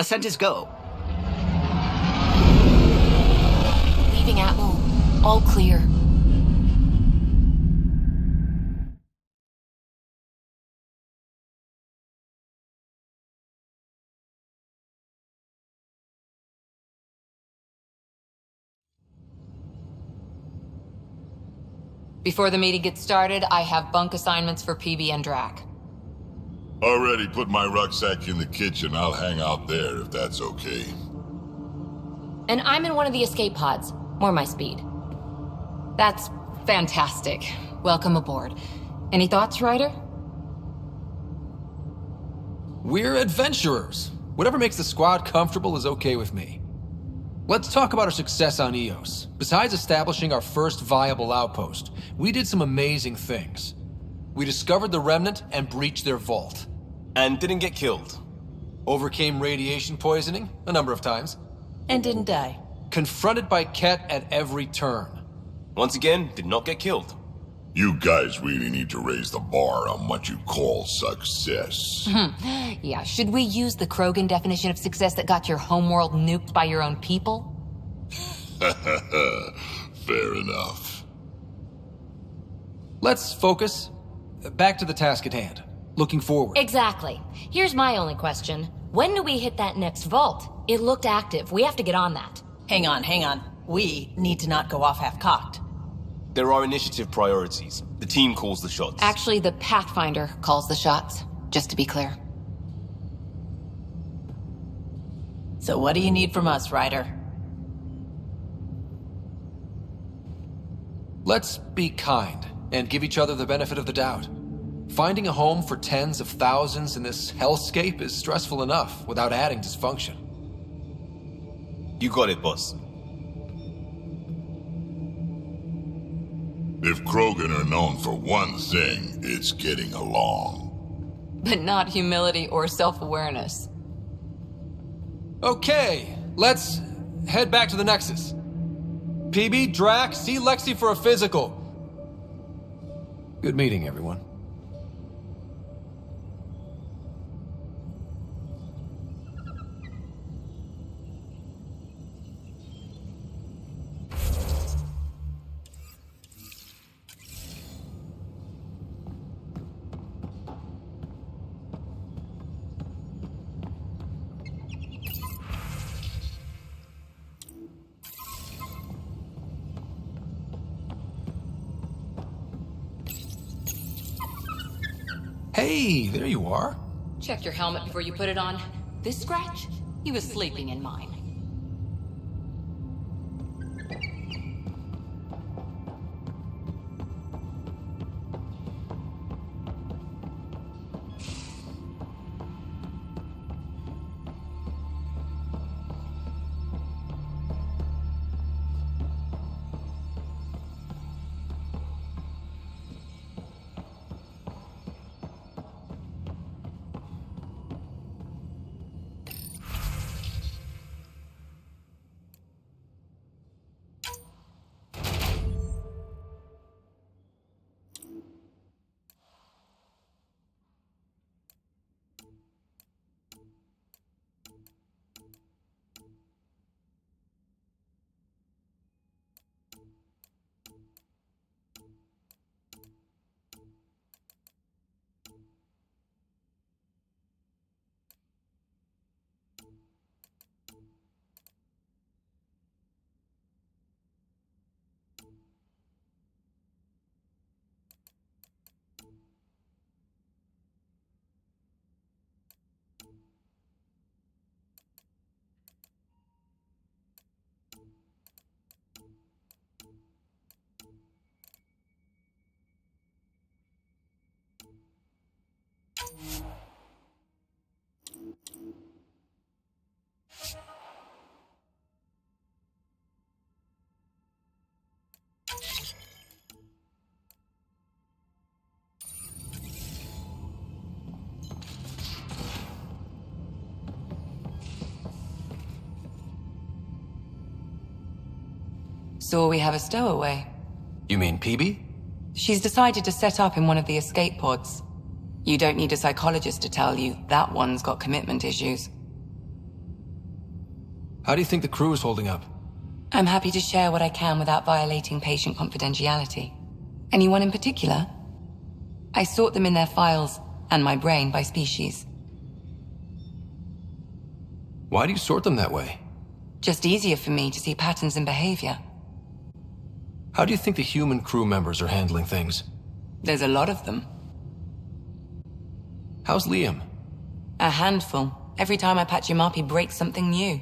descent is go. Leaving Atmo. All clear. Before the meeting gets started, I have bunk assignments for PB and Drac. Already put my rucksack in the kitchen. I'll hang out there if that's okay. And I'm in one of the escape pods. More my speed. That's fantastic. Welcome aboard. Any thoughts, Ryder? We're adventurers. Whatever makes the squad comfortable is okay with me. Let's talk about our success on Eos. Besides establishing our first viable outpost, we did some amazing things. We discovered the Remnant and breached their vault. And didn't get killed. Overcame radiation poisoning a number of times. And didn't die. Confronted by Ket at every turn. Once again, did not get killed. You guys really need to raise the bar on what you call success. Yeah, should we use the Krogan definition of success that got your homeworld nuked by your own people? Fair enough. Let's focus. Back to the task at hand. Looking forward. Exactly. Here's my only question. When do we hit that next vault? It looked active. We have to get on that. Hang on. We need to not go off half-cocked. There are initiative priorities. The team calls the shots. Actually, the Pathfinder calls the shots, just to be clear. So what do you need from us, Ryder? Let's be kind and give each other the benefit of the doubt. Finding a home for tens of thousands in this hellscape is stressful enough without adding dysfunction. You got it, boss. If Krogan are known for one thing, it's getting along. But not humility or self-awareness. Okay, let's head back to the Nexus. PB, Drac, see Lexi for a physical. Good meeting, everyone. Hey, there you are. Check your helmet before you put it on. This scratch? He was sleeping in mine. So we have a stowaway. You mean PB? She's decided to set up in one of the escape pods. You don't need a psychologist to tell you that one's got commitment issues. How do you think the crew is holding up? I'm happy to share what I can without violating patient confidentiality. Anyone in particular? I sort them in their files, and my brain, by species. Why do you sort them that way? Just easier for me to see patterns in behavior. How do you think the human crew members are handling things? There's a lot of them. How's Liam? A handful. Every time I patch him up, he breaks something new.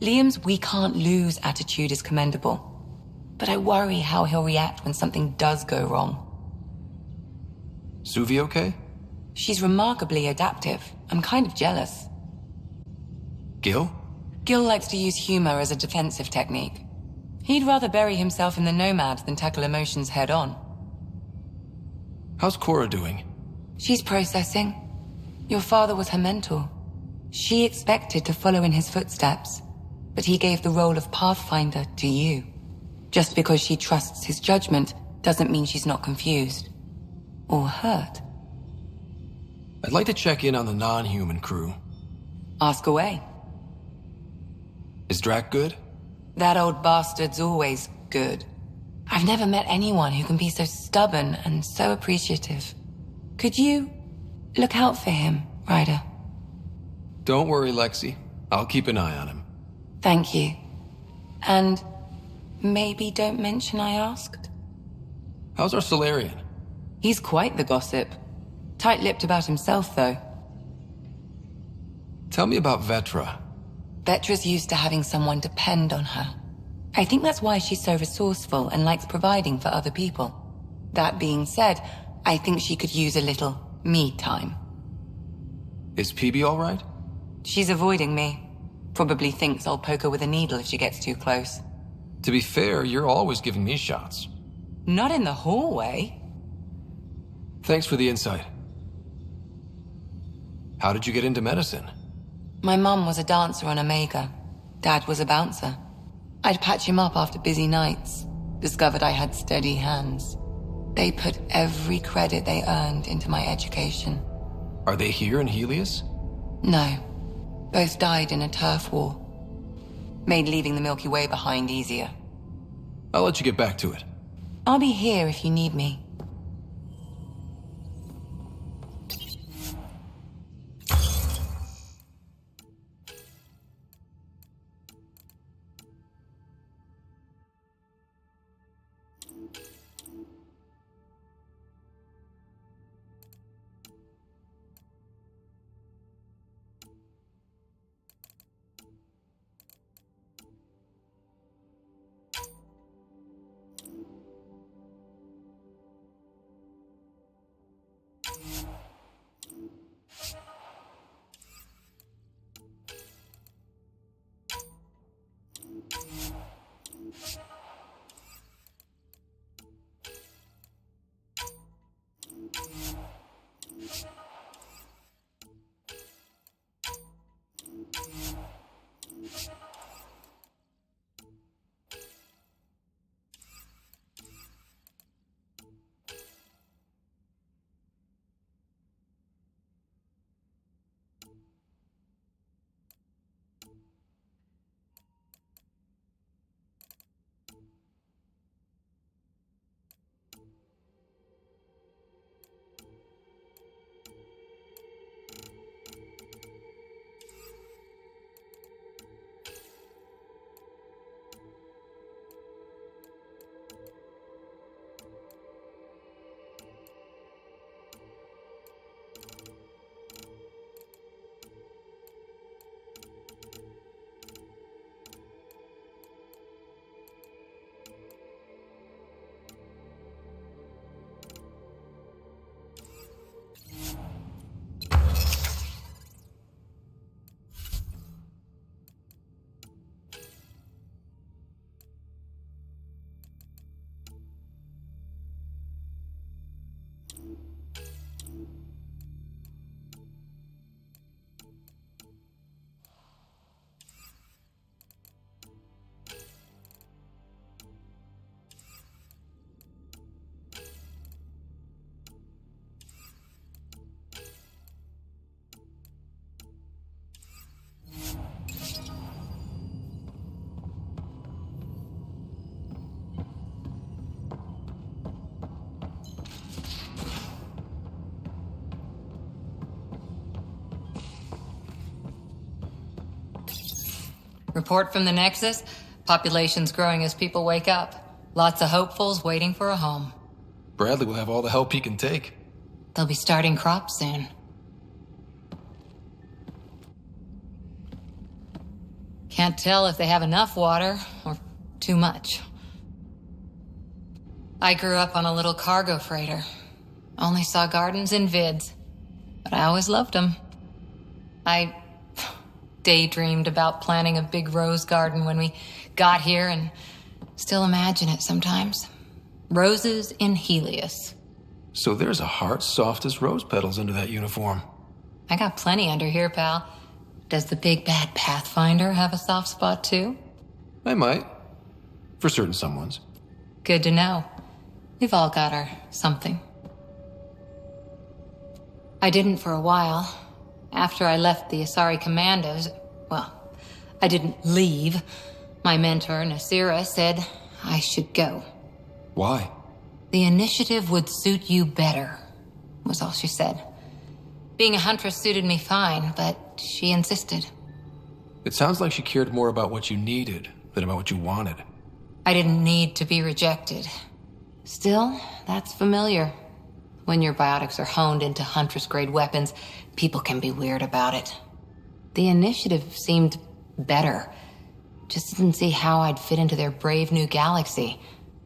Liam's "we can't lose" attitude is commendable. But I worry how he'll react when something does go wrong. Suvi okay? She's remarkably adaptive. I'm kind of jealous. Gil? Gil likes to use humor as a defensive technique. He'd rather bury himself in the Nomad than tackle emotions head-on. How's Cora doing? She's processing. Your father was her mentor. She expected to follow in his footsteps, but he gave the role of Pathfinder to you. Just because she trusts his judgment doesn't mean she's not confused. Or hurt. I'd like to check in on the non-human crew. Ask away. Is Drac good? That old bastard's always good. I've never met anyone who can be so stubborn and so appreciative. Could you look out for him, Ryder? Don't worry, Lexi. I'll keep an eye on him. Thank you. And maybe don't mention I asked? How's our Solarian? He's quite the gossip. Tight-lipped about himself, though. Tell me about Vetra. Vetra's used to having someone depend on her. I think that's why she's so resourceful and likes providing for other people. That being said, I think she could use a little me time. Is PB all right? She's avoiding me. Probably thinks I'll poke her with a needle if she gets too close. To be fair, you're always giving me shots. Not in the hallway. Thanks for the insight. How did you get into medicine? My mum was a dancer on Omega. Dad was a bouncer. I'd patch him up after busy nights. Discovered I had steady hands. They put every credit they earned into my education. Are they here in Helios? No. Both died in a turf war. Made leaving the Milky Way behind easier. I'll let you get back to it. I'll be here if you need me. Report from the Nexus. Population's growing as people wake up. Lots of hopefuls waiting for a home. Bradley will have all the help he can take. They'll be starting crops soon. Can't tell if they have enough water or too much. I grew up on a little cargo freighter. Only saw gardens in vids, but I always loved them. I daydreamed about planting a big rose garden when we got here and still imagine it sometimes. Roses in Helios. So there's a heart soft as rose petals under that uniform. I got plenty under here, pal. Does the big bad Pathfinder have a soft spot too? I might. For certain someones. Good to know. We've all got our something. I didn't for a while. After I left the Asari Commandos, well, I didn't leave. My mentor, Nasira, said I should go. Why? The initiative would suit you better, was all she said. Being a huntress suited me fine, but she insisted. It sounds like she cared more about what you needed than about what you wanted. I didn't need to be rejected. Still, that's familiar. When your biotics are honed into Huntress-grade weapons, people can be weird about it. The initiative seemed better. Just didn't see how I'd fit into their brave new galaxy.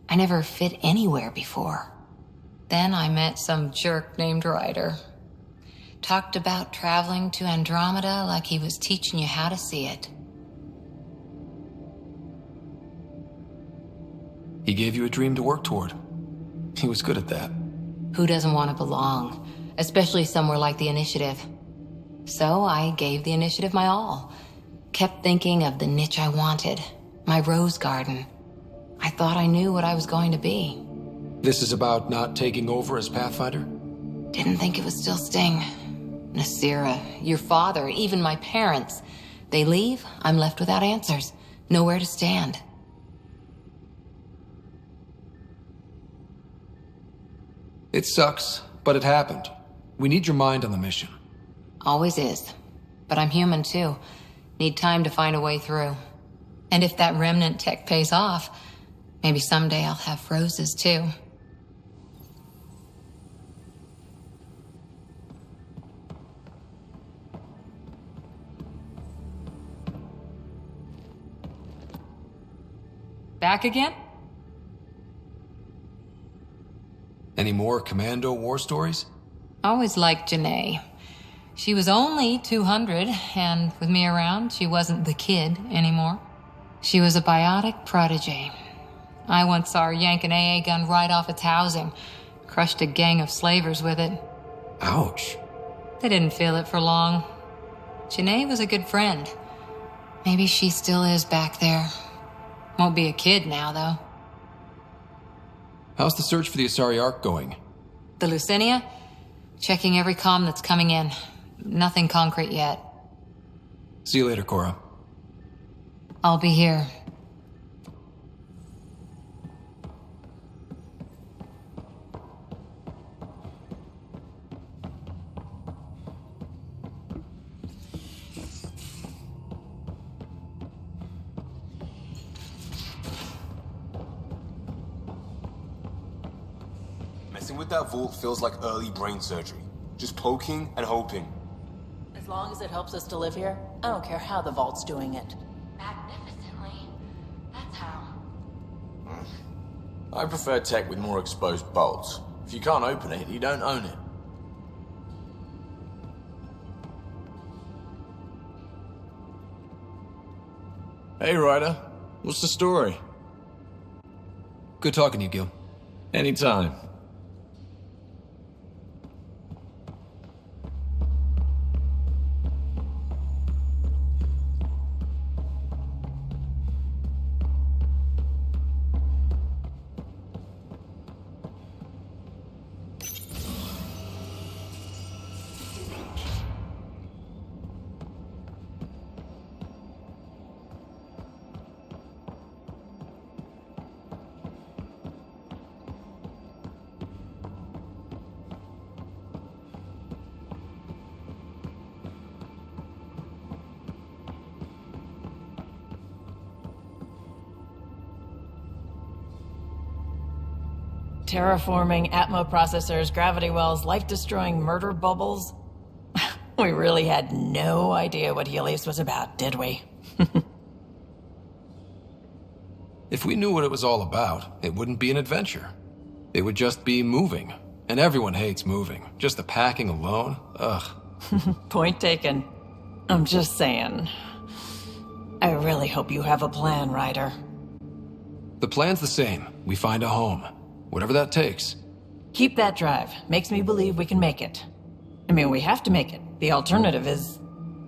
I never fit anywhere before. Then I met some jerk named Ryder. Talked about traveling to Andromeda like he was teaching you how to see it. He gave you a dream to work toward. He was good at that. Who doesn't want to belong? Especially somewhere like the Initiative. So I gave the Initiative my all. Kept thinking of the niche I wanted. My rose garden. I thought I knew what I was going to be. This is about not taking over as Pathfinder? Didn't think it would still sting. Nasira, your father, even my parents. They leave, I'm left without answers. Nowhere to stand. It sucks, but it happened. We need your mind on the mission. Always is. But I'm human too. Need time to find a way through. And if that remnant tech pays off, maybe someday I'll have roses too. Back again? Any more Commando war stories? Always liked Janae. She was only 200, and with me around, she wasn't the kid anymore. She was a biotic protege. I once saw her yank an AA gun right off its housing. Crushed a gang of slavers with it. Ouch. They didn't feel it for long. Janae was a good friend. Maybe she still is back there. Won't be a kid now, though. How's the search for the Asari Ark going? The Lucinia? Checking every comm that's coming in. Nothing concrete yet. See you later, Cora. I'll be here. Messing with that vault feels like early brain surgery. Just poking and hoping. As long as it helps us to live here, I don't care how the vault's doing it. Magnificently. That's how. I prefer tech with more exposed bolts. If you can't open it, you don't own it. Hey, Ryder. What's the story? Good talking to you, Gil. Anytime. Terraforming, Atmo processors, gravity wells, life-destroying murder bubbles. We really had no idea what Helios was about, did we? If we knew what it was all about, it wouldn't be an adventure. It would just be moving. And everyone hates moving. Just the packing alone, ugh. Point taken. I'm just saying. I really hope you have a plan, Ryder. The plan's the same. We find a home. Whatever that takes. Keep that drive. Makes me believe we can make it. I mean, we have to make it. The alternative is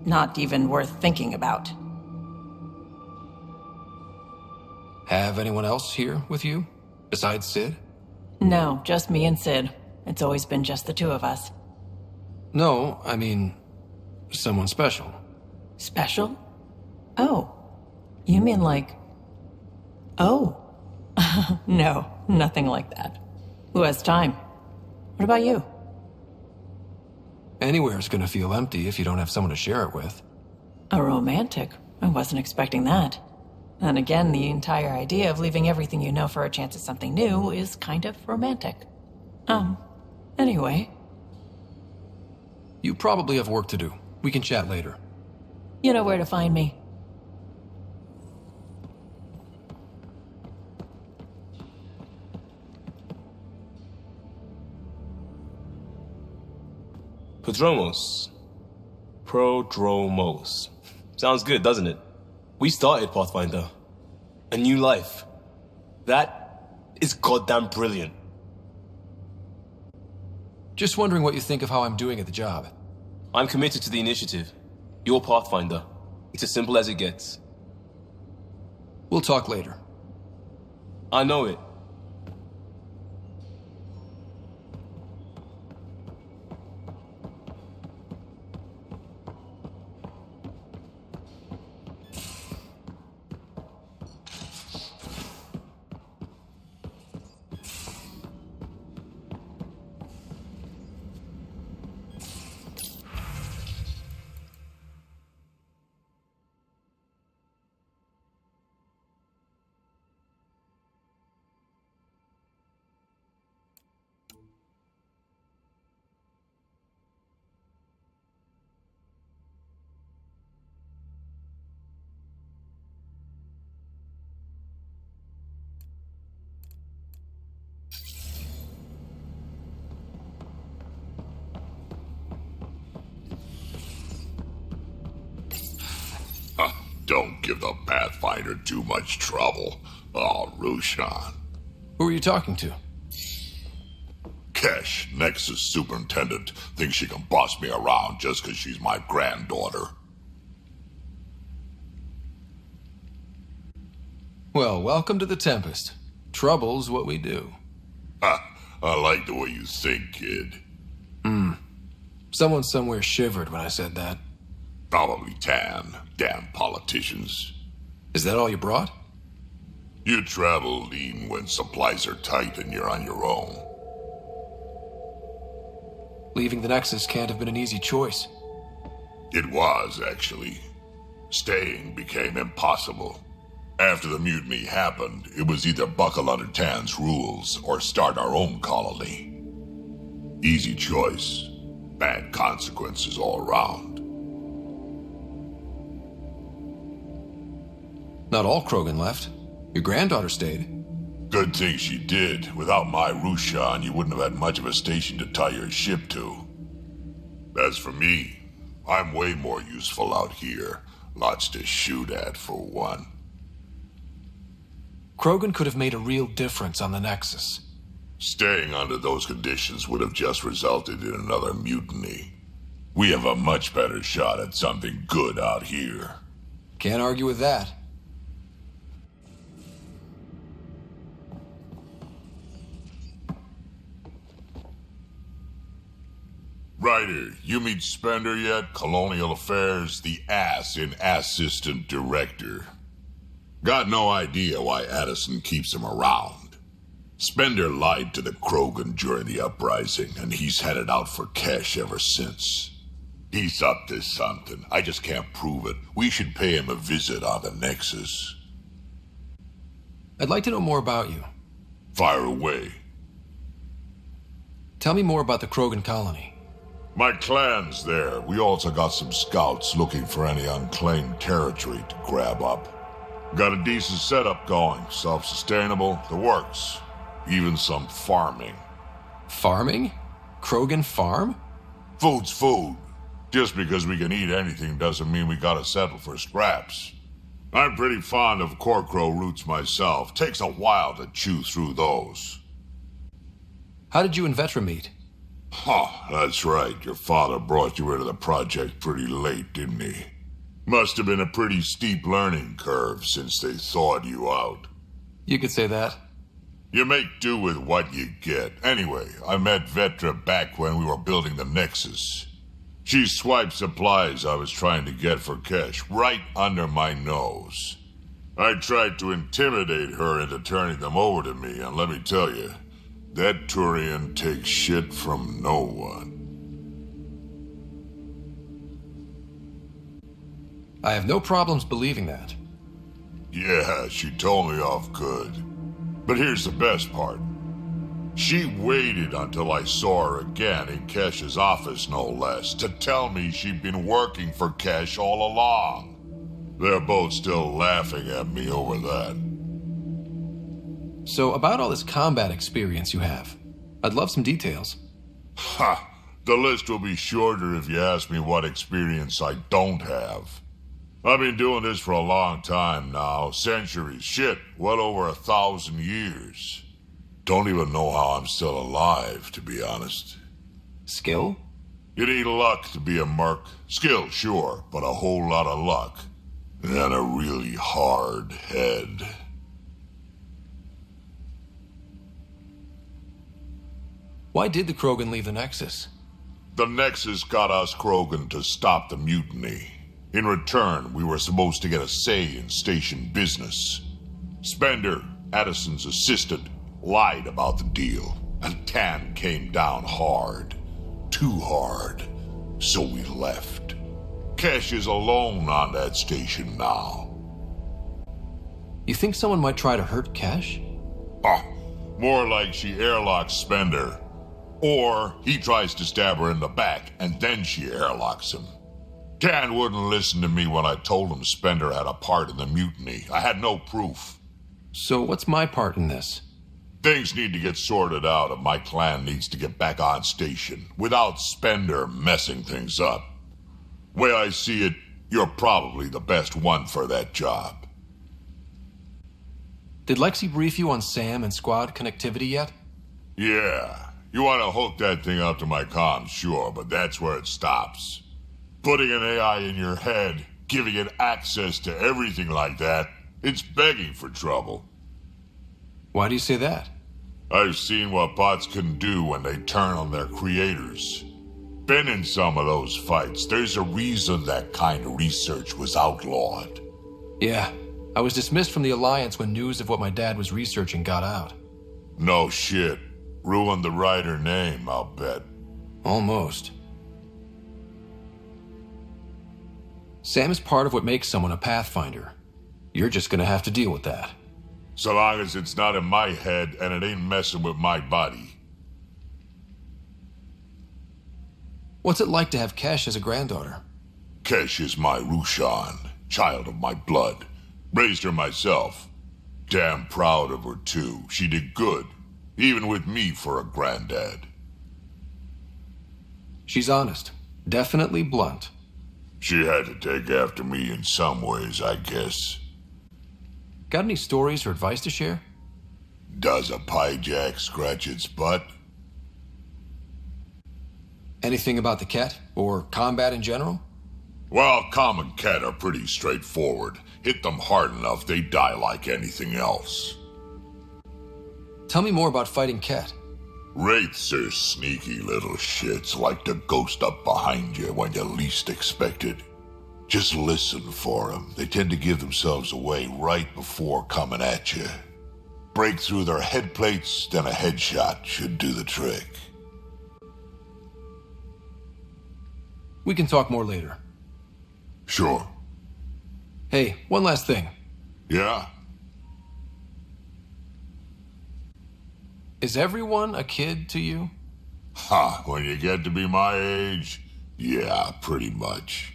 not even worth thinking about. Have anyone else here with you? Besides Sid? No, just me and Sid. It's always been just the two of us. No, I mean, someone special. Special? Oh. You mean like... Oh. No, nothing like that. Who has time? What about you? Anywhere's gonna feel empty if you don't have someone to share it with. A romantic? I wasn't expecting that. And again, the entire idea of leaving everything you know for a chance at something new is kind of romantic. Anyway. You probably have work to do. We can chat later. You know where to find me. Prodromos. Sounds good, doesn't it? We started Pathfinder. A new life. That is goddamn brilliant. Just wondering what you think of how I'm doing at the job. I'm committed to the initiative. You're Pathfinder. It's as simple as it gets. We'll talk later. I know it. Don't give the Pathfinder too much trouble. Oh, Rushan. Who are you talking to? Kesh, Nexus superintendent, thinks she can boss me around just because she's my granddaughter. Well, welcome to the Tempest. Trouble's what we do. Ha, I like the way you think, kid. Someone somewhere shivered when I said that. Probably Tan. Damn politicians. Is that all you brought? You travel lean when supplies are tight and you're on your own. Leaving the Nexus can't have been an easy choice. It was, actually. Staying became impossible. After the mutiny happened, it was either buckle under Tan's rules or start our own colony. Easy choice. Bad consequences all around. Not all Krogan left. Your granddaughter stayed. Good thing she did. Without my Rushan, you wouldn't have had much of a station to tie your ship to. As for me, I'm way more useful out here. Lots to shoot at, for one. Krogan could have made a real difference on the Nexus. Staying under those conditions would have just resulted in another mutiny. We have a much better shot at something good out here. Can't argue with that. Ryder, you meet Spender yet? Colonial Affairs, the ass in Assistant Director. Got no idea why Addison keeps him around. Spender lied to the Krogan during the uprising, and he's headed out for Kesh ever since. He's up to something. I just can't prove it. We should pay him a visit on the Nexus. I'd like to know more about you. Fire away. Tell me more about the Krogan colony. My clan's there. We also got some scouts looking for any unclaimed territory to grab up. Got a decent setup going, self-sustainable, the works. Even some farming. Farming? Krogan farm? Food's food. Just because we can eat anything doesn't mean we gotta settle for scraps. I'm pretty fond of Corcrow roots myself. Takes a while to chew through those. How did you and Vetra meet? Huh, that's right. Your father brought you into the project pretty late, didn't he? Must have been a pretty steep learning curve since they thawed you out. You could say that. You make do with what you get. Anyway, I met Vetra back when we were building the Nexus. She swiped supplies I was trying to get for Kesh right under my nose. I tried to intimidate her into turning them over to me, and let me tell you, that Turian takes shit from no one. I have no problems believing that. Yeah, she told me off good. But here's the best part. She waited until I saw her again in Kesh's office, no less, to tell me she'd been working for Kesh all along. They're both still laughing at me over that. So, about all this combat experience you have, I'd love some details. Ha! The list will be shorter if you ask me what experience I don't have. I've been doing this for a long time now, centuries, shit, well over 1,000 years. Don't even know how I'm still alive, to be honest. Skill? You need luck to be a merc. Skill, sure, but a whole lot of luck. And a really hard head. Why did the Krogan leave the Nexus? The Nexus got us Krogan to stop the mutiny. In return, we were supposed to get a say in station business. Spender, Addison's assistant, lied about the deal, and Tan came down hard. Too hard. So we left. Kesh is alone on that station now. You think someone might try to hurt Kesh? More like she airlocks Spender. Or he tries to stab her in the back, and then she airlocks him. Tan wouldn't listen to me when I told him Spender had a part in the mutiny. I had no proof. So what's my part in this? Things need to get sorted out, and my clan needs to get back on station without Spender messing things up. Way I see it, you're probably the best one for that job. Did Lexi brief you on SAM and squad connectivity yet? Yeah. You want to hook that thing up to my comms, sure, but that's where it stops. Putting an AI in your head, giving it access to everything like that, it's begging for trouble. Why do you say that? I've seen what bots can do when they turn on their creators. Been in some of those fights. There's a reason that kind of research was outlawed. Yeah, I was dismissed from the Alliance when news of what my dad was researching got out. No shit. Ruined the writer name, I'll bet. Almost. Sam is part of what makes someone a Pathfinder. You're just gonna have to deal with that. So long as it's not in my head and it ain't messing with my body. What's it like to have Kesh as a granddaughter? Kesh is my Rushan, child of my blood. Raised her myself. Damn proud of her too. She did good, even with me for a granddad. She's honest. Definitely blunt. She had to take after me in some ways, I guess. Got any stories or advice to share? Does a pie jack scratch its butt? Anything about the Ket? Or combat in general? Well, common Ket are pretty straightforward. Hit them hard enough, they die like anything else. Tell me more about fighting Ket. Wraiths are sneaky little shits, like to ghost up behind you when you least expect it. Just listen for them. They tend to give themselves away right before coming at you. Break through their head plates, then a headshot should do the trick. We can talk more later. Sure. Hey, one last thing. Yeah? Is everyone a kid to you? Ha, when you get to be my age, yeah, pretty much.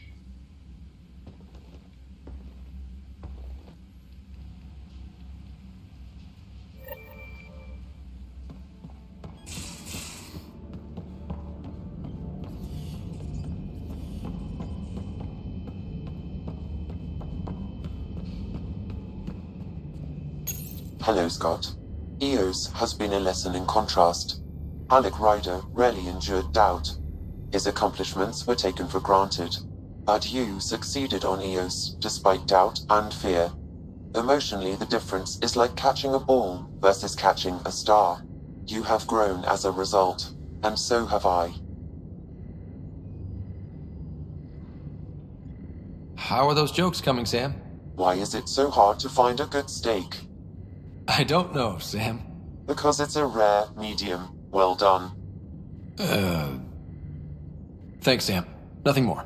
Hello, Scott. Eos has been a lesson in contrast. Alec Ryder rarely endured doubt. His accomplishments were taken for granted. But you succeeded on Eos, despite doubt and fear. Emotionally, the difference is like catching a ball versus catching a star. You have grown as a result, and so have I. How are those jokes coming, Sam? Why is it so hard to find a good steak? I don't know, Sam. Because it's a rare medium. Well done. Thanks, Sam. Nothing more.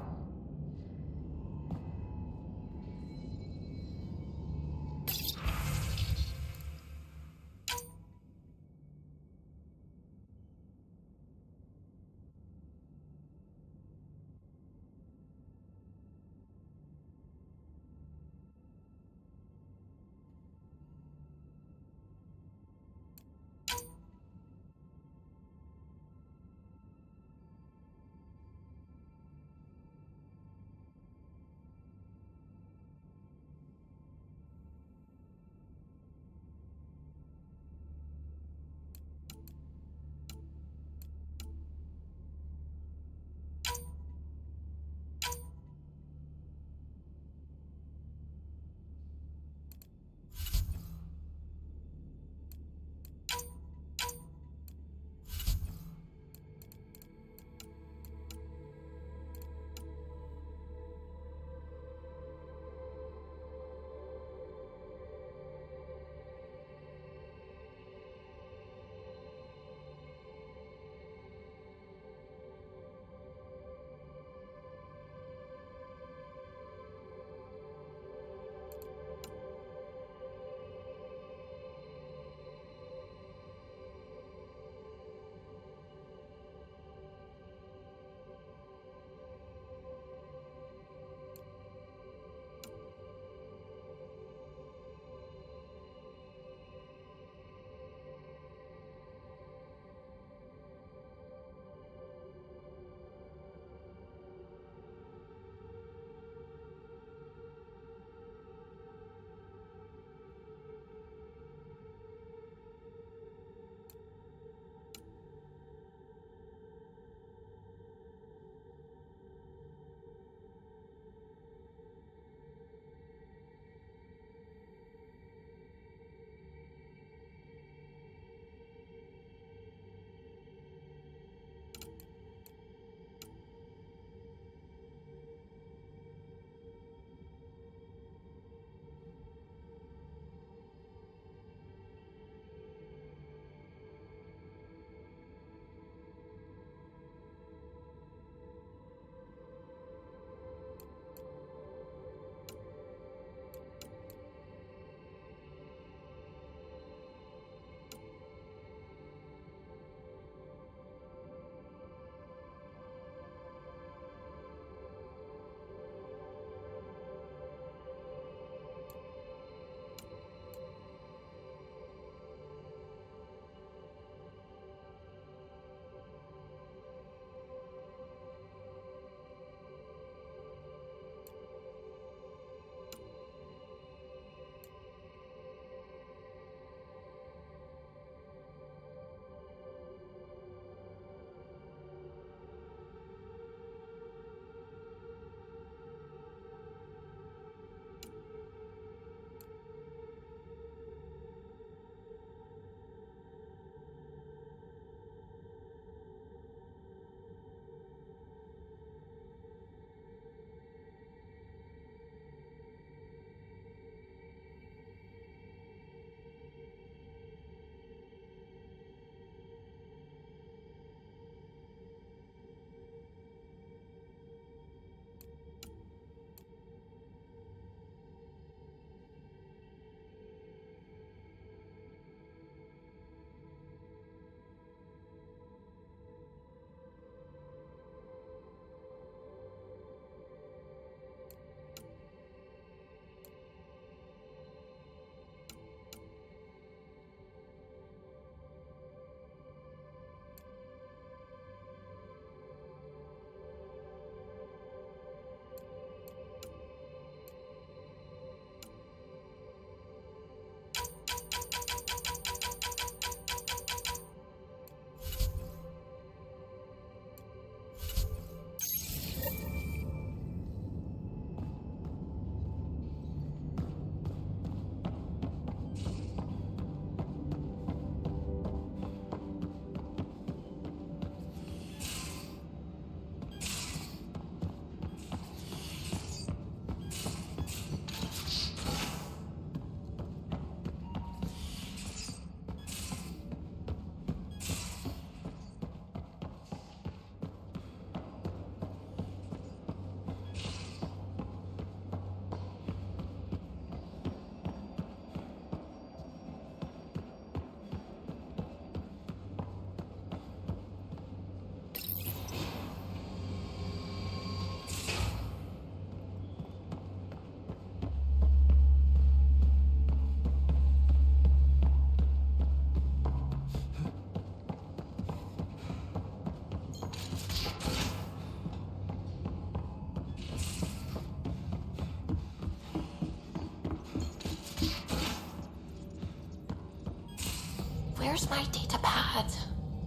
where's my data pad?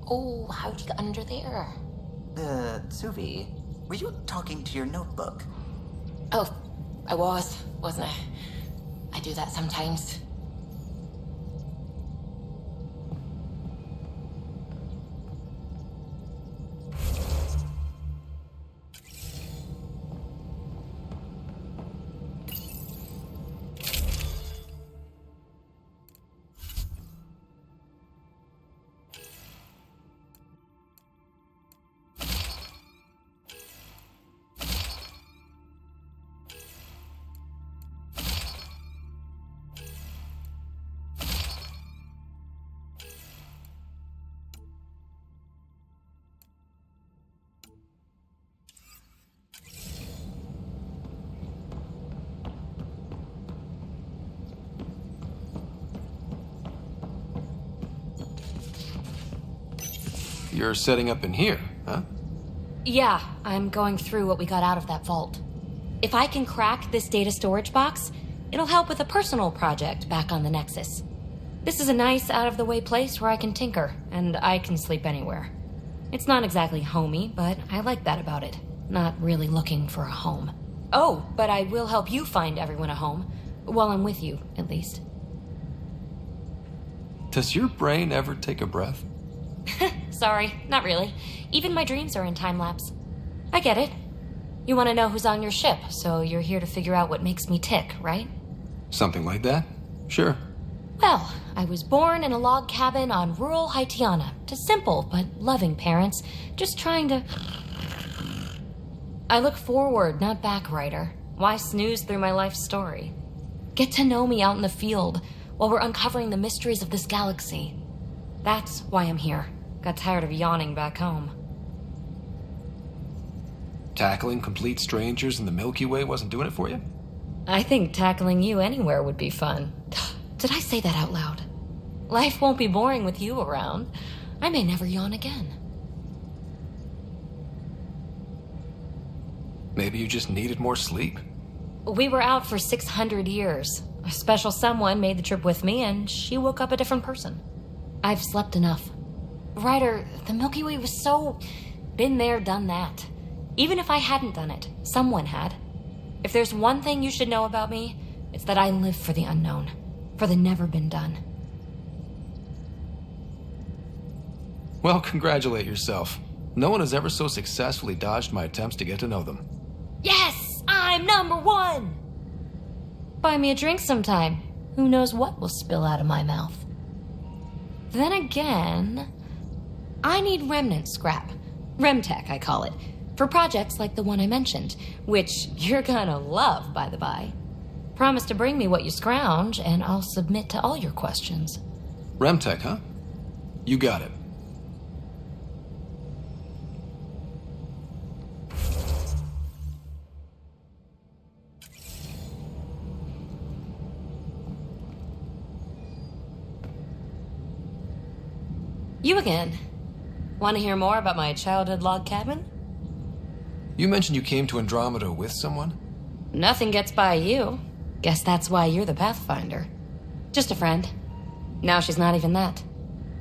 Oh, how'd you get under there? Suvi, were you talking to your notebook? Oh, I wasn't I? I do that sometimes. You're setting up in here, huh? Yeah, I'm going through what we got out of that vault. If I can crack this data storage box, it'll help with a personal project back on the Nexus. This is a nice, out-of-the-way place where I can tinker, and I can sleep anywhere. It's not exactly homey, but I like that about it. Not really looking for a home. Oh, but I will help you find everyone a home. While I'm with you, at least. Does your brain ever take a breath? Sorry, not really. Even my dreams are in time-lapse. I get it. You want to know who's on your ship, so you're here to figure out what makes me tick, right? Something like that? Sure. Well, I was born in a log cabin on rural Haitiana to simple but loving parents, just trying to... I look forward, not back, Ryder. Why snooze through my life story? Get to know me out in the field while we're uncovering the mysteries of this galaxy. That's why I'm here. Got tired of yawning back home. Tackling complete strangers in the Milky Way wasn't doing it for you? I think tackling you anywhere would be fun. Did I say that out loud? Life won't be boring with you around. I may never yawn again. Maybe you just needed more sleep. We were out for 600 years. A special someone made the trip with me, and she woke up a different person. I've slept enough. Ryder, the Milky Way was so... been there, done that. Even if I hadn't done it, someone had. If there's one thing you should know about me, it's that I live for the unknown. For the never been done. Well, congratulate yourself. No one has ever so successfully dodged my attempts to get to know them. Yes! I'm #1! Buy me a drink sometime. Who knows what will spill out of my mouth. Then again... I need remnant scrap. Remtech, I call it. For projects like the one I mentioned. Which you're gonna love, by the by. Promise to bring me what you scrounge, and I'll submit to all your questions. Remtech, huh? You got it. You again. Want to hear more about my childhood log cabin? You mentioned you came to Andromeda with someone? Nothing gets by you. Guess that's why you're the Pathfinder. Just a friend. Now she's not even that.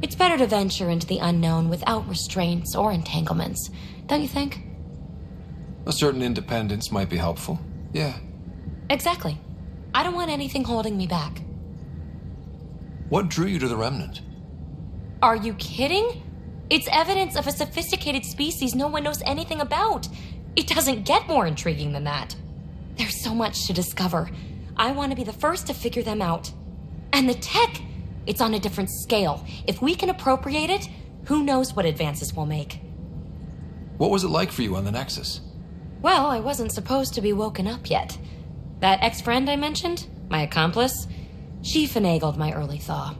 It's better to venture into the unknown without restraints or entanglements, don't you think? A certain independence might be helpful. Yeah. Exactly. I don't want anything holding me back. What drew you to the Remnant? Are you kidding? It's evidence of a sophisticated species no one knows anything about. It doesn't get more intriguing than that. There's so much to discover. I want to be the first to figure them out. And the tech, it's on a different scale. If we can appropriate it, who knows what advances we'll make. What was it like for you on the Nexus? Well, I wasn't supposed to be woken up yet. That ex-friend I mentioned, my accomplice, she finagled my early thaw.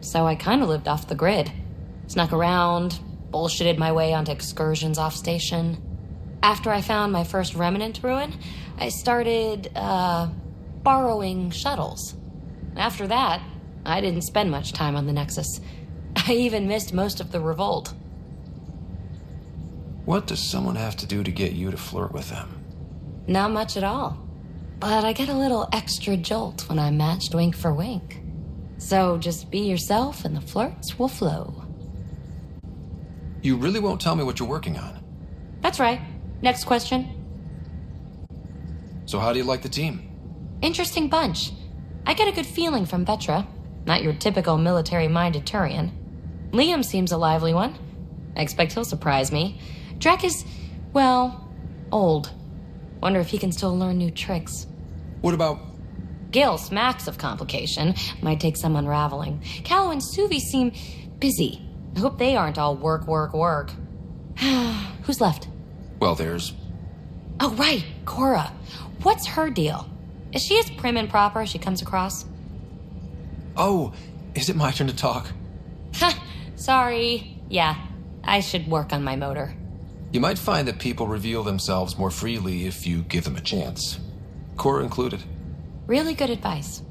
So I kind of lived off the grid. Snuck around, bullshitted my way onto excursions off station. After I found my first remnant ruin, I started, borrowing shuttles. After that, I didn't spend much time on the Nexus. I even missed most of the revolt. What does someone have to do to get you to flirt with them? Not much at all. But I get a little extra jolt when I'm matched wink for wink. So just be yourself and the flirts will flow. You really won't tell me what you're working on? That's right. Next question. So how do you like the team? Interesting bunch. I get a good feeling from Vetra. Not your typical military-minded Turian. Liam seems a lively one. I expect he'll surprise me. Drek is, well, old. Wonder if he can still learn new tricks. What about... Gil smacks of complication. Might take some unraveling. Callow and Suvi seem busy. I hope they aren't all work, work, work. Who's left? Well, there's... Oh, right, Cora. What's her deal? Is she as prim and proper as she comes across? Oh, is it my turn to talk? Sorry. Yeah, I should work on my motor. You might find that people reveal themselves more freely if you give them a chance. Cora included. Really good advice.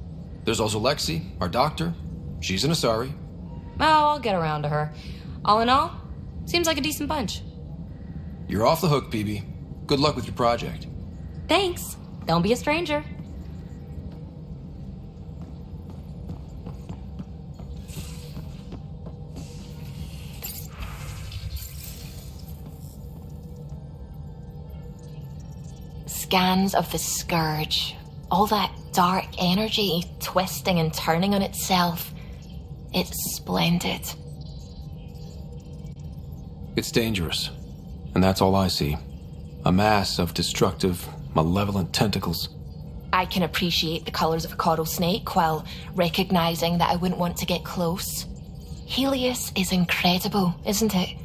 There's also Lexi, our doctor. She's an Asari. Oh, I'll get around to her. All in all, seems like a decent bunch. You're off the hook, BB. Good luck with your project. Thanks. Don't be a stranger. Scans of the Scourge. All that dark energy twisting and turning on itself. It's splendid. It's dangerous. And that's all I see. A mass of destructive, malevolent tentacles. I can appreciate the colors of a coral snake while recognizing that I wouldn't want to get close. Helios is incredible, isn't it?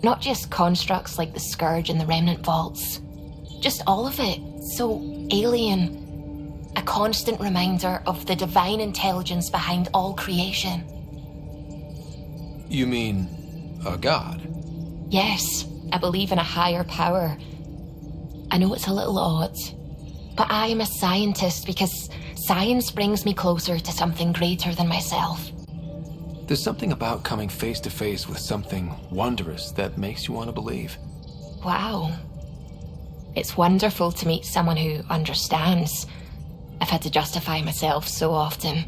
Not just constructs like the Scourge and the Remnant Vaults. Just all of it. So alien. A constant reminder of the divine intelligence behind all creation. You mean a god? Yes, I believe in a higher power. I know it's a little odd, but I am a scientist because science brings me closer to something greater than myself. There's something about coming face to face with something wondrous that makes you want to believe. Wow. It's wonderful to meet someone who understands. I've had to justify myself so often,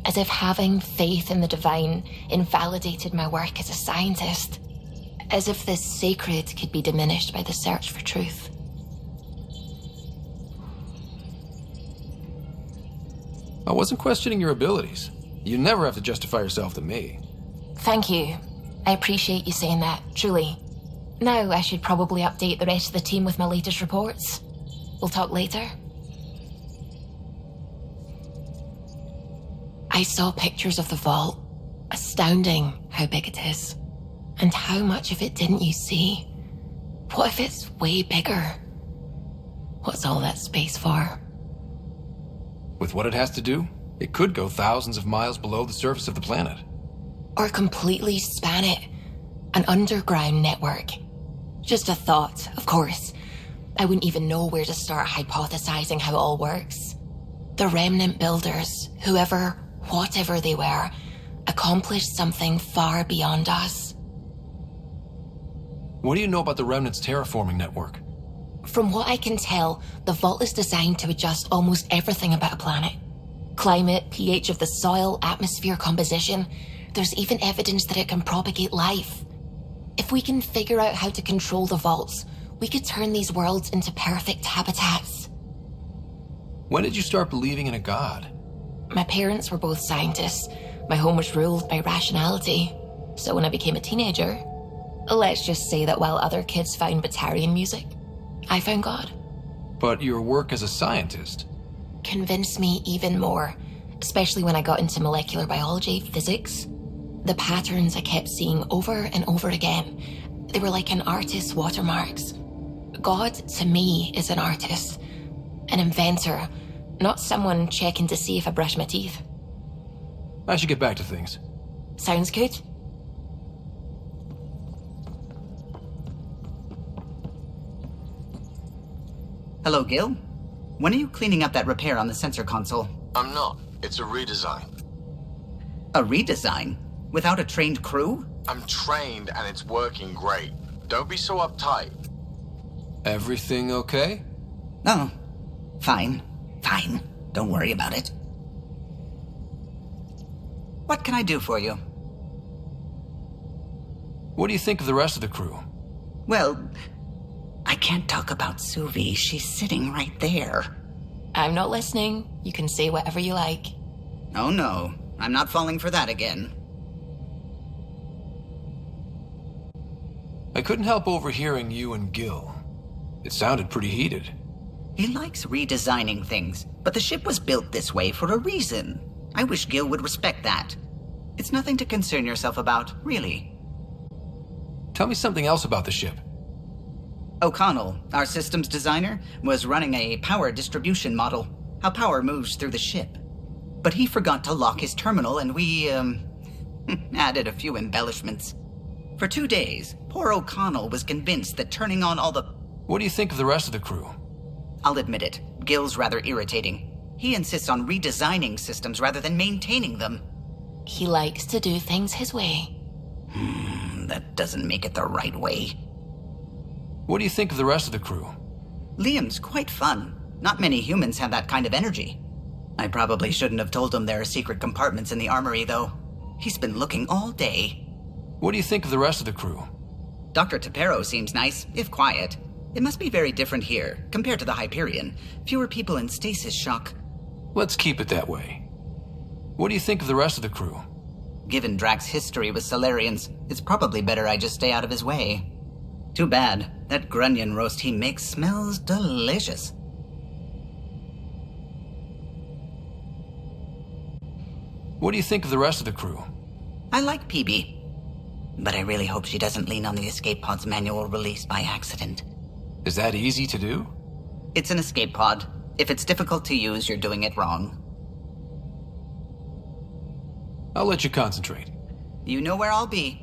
as if having faith in the divine invalidated my work as a scientist, as if the sacred could be diminished by the search for truth. I wasn't questioning your abilities. You never have to justify yourself to me. Thank you. I appreciate you saying that, truly. Now I should probably update the rest of the team with my latest reports. We'll talk later. I saw pictures of the vault. Astounding how big it is. And how much of it didn't you see? What if it's way bigger? What's all that space for? With what it has to do, it could go thousands of miles below the surface of the planet. Or completely span it. An underground network. Just a thought, of course. I wouldn't even know where to start hypothesizing how it all works. The Remnant builders, whoever, whatever they were, accomplished something far beyond us. What do you know about the Remnant's terraforming network? From what I can tell, the vault is designed to adjust almost everything about a planet. Climate, pH of the soil, atmosphere composition. There's even evidence that it can propagate life. If we can figure out how to control the vaults, we could turn these worlds into perfect habitats. When did you start believing in a god? My parents were both scientists. My home was ruled by rationality. So when I became a teenager, let's just say that while other kids found Batarian music, I found God. But your work as a scientist convinced me even more, especially when I got into molecular biology, physics. The patterns I kept seeing over and over again, they were like an artist's watermarks. God, to me, is an artist, an inventor, not someone checking to see if I brush my teeth. I should get back to things. Sounds good. Hello, Gil. When are you cleaning up that repair on the sensor console? I'm not. It's a redesign. A redesign? Without a trained crew? I'm trained and it's working great. Don't be so uptight. Everything okay? Oh, fine. Fine. Don't worry about it. What can I do for you? What do you think of the rest of the crew? Well, I can't talk about Suvi. She's sitting right there. I'm not listening. You can say whatever you like. Oh no, I'm not falling for that again. I couldn't help overhearing you and Gil. It sounded pretty heated. He likes redesigning things, but the ship was built this way for a reason. I wish Gil would respect that. It's nothing to concern yourself about, really. Tell me something else about the ship. O'Connell, our systems designer, was running a power distribution model, how power moves through the ship. But he forgot to lock his terminal and we, added a few embellishments. For 2 days, poor O'Connell was convinced that turning on all the... What do you think of the rest of the crew? I'll admit it, Gil's rather irritating. He insists on redesigning systems rather than maintaining them. He likes to do things his way. That doesn't make it the right way. What do you think of the rest of the crew? Liam's quite fun. Not many humans have that kind of energy. I probably shouldn't have told him there are secret compartments in the armory, though. He's been looking all day. What do you think of the rest of the crew? Dr. Tapero seems nice, if quiet. It must be very different here, compared to the Hyperion. Fewer people in stasis shock. Let's keep it that way. What do you think of the rest of the crew? Given Drax's history with Solarians, it's probably better I just stay out of his way. Too bad. That grunion roast he makes smells delicious. What do you think of the rest of the crew? I like PB. But I really hope she doesn't lean on the escape pod's manual release by accident. Is that easy to do? It's an escape pod. If it's difficult to use, you're doing it wrong. I'll let you concentrate. You know where I'll be.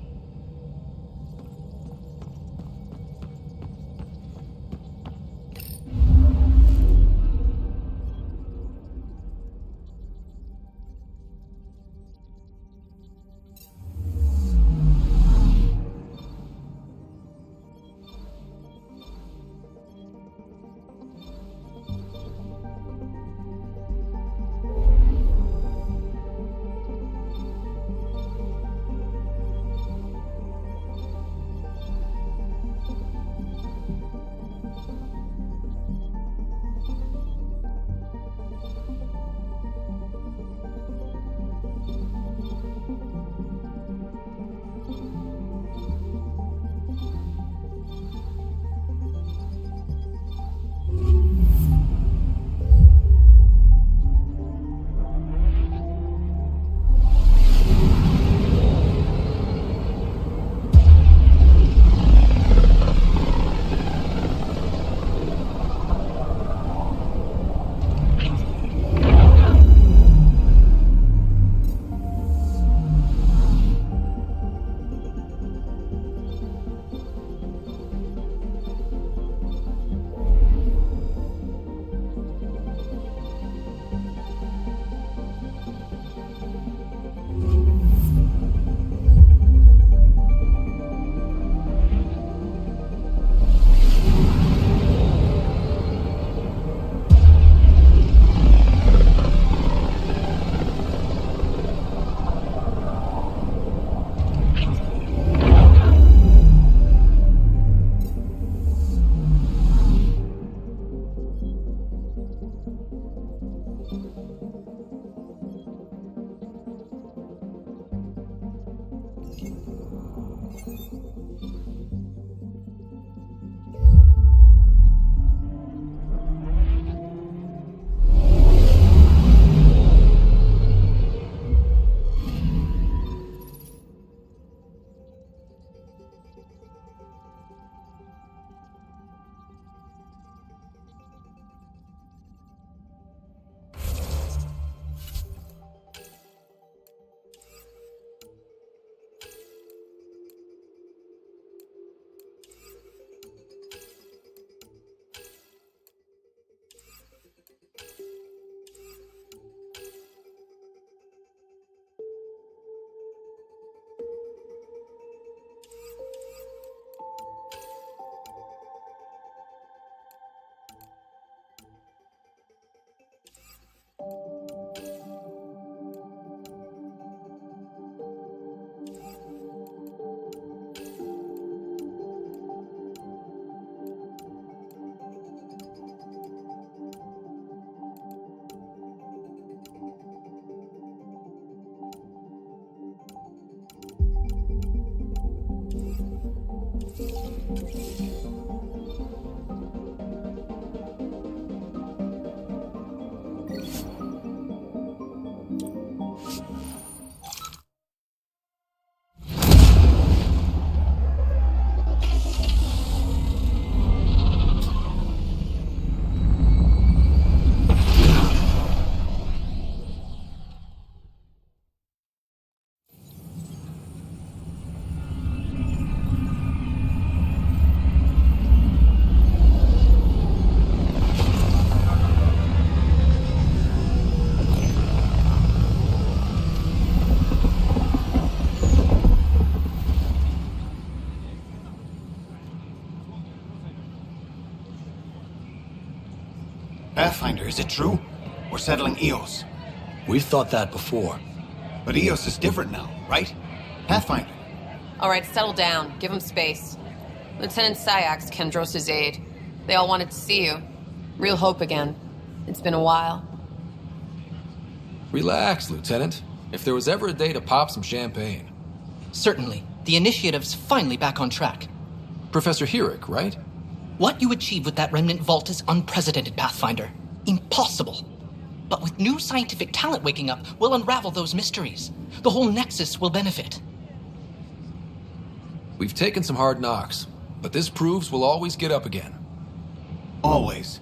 Pathfinder, is it true? We're settling Eos. We've thought that before. But Eos is different now, right? Pathfinder. All right, settle down. Give him space. Lieutenant Syax, Kendros' aide. They all wanted to see you. Real hope again. It's been a while. Relax, Lieutenant. If there was ever a day to pop some champagne. Certainly. The initiative's finally back on track. Professor Herrick, right? What you achieved with that remnant vault is unprecedented, Pathfinder. Impossible. But with new scientific talent waking up, we'll unravel those mysteries. The whole Nexus will benefit. We've taken some hard knocks, but this proves we'll always get up again. Always.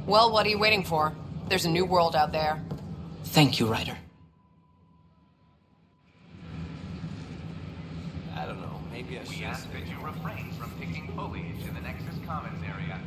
Well, what are you waiting for? There's a new world out there. Thank you, Ryder. I don't know, maybe I should... We ask that you refrain from picking foliage in the Nexus Commons area.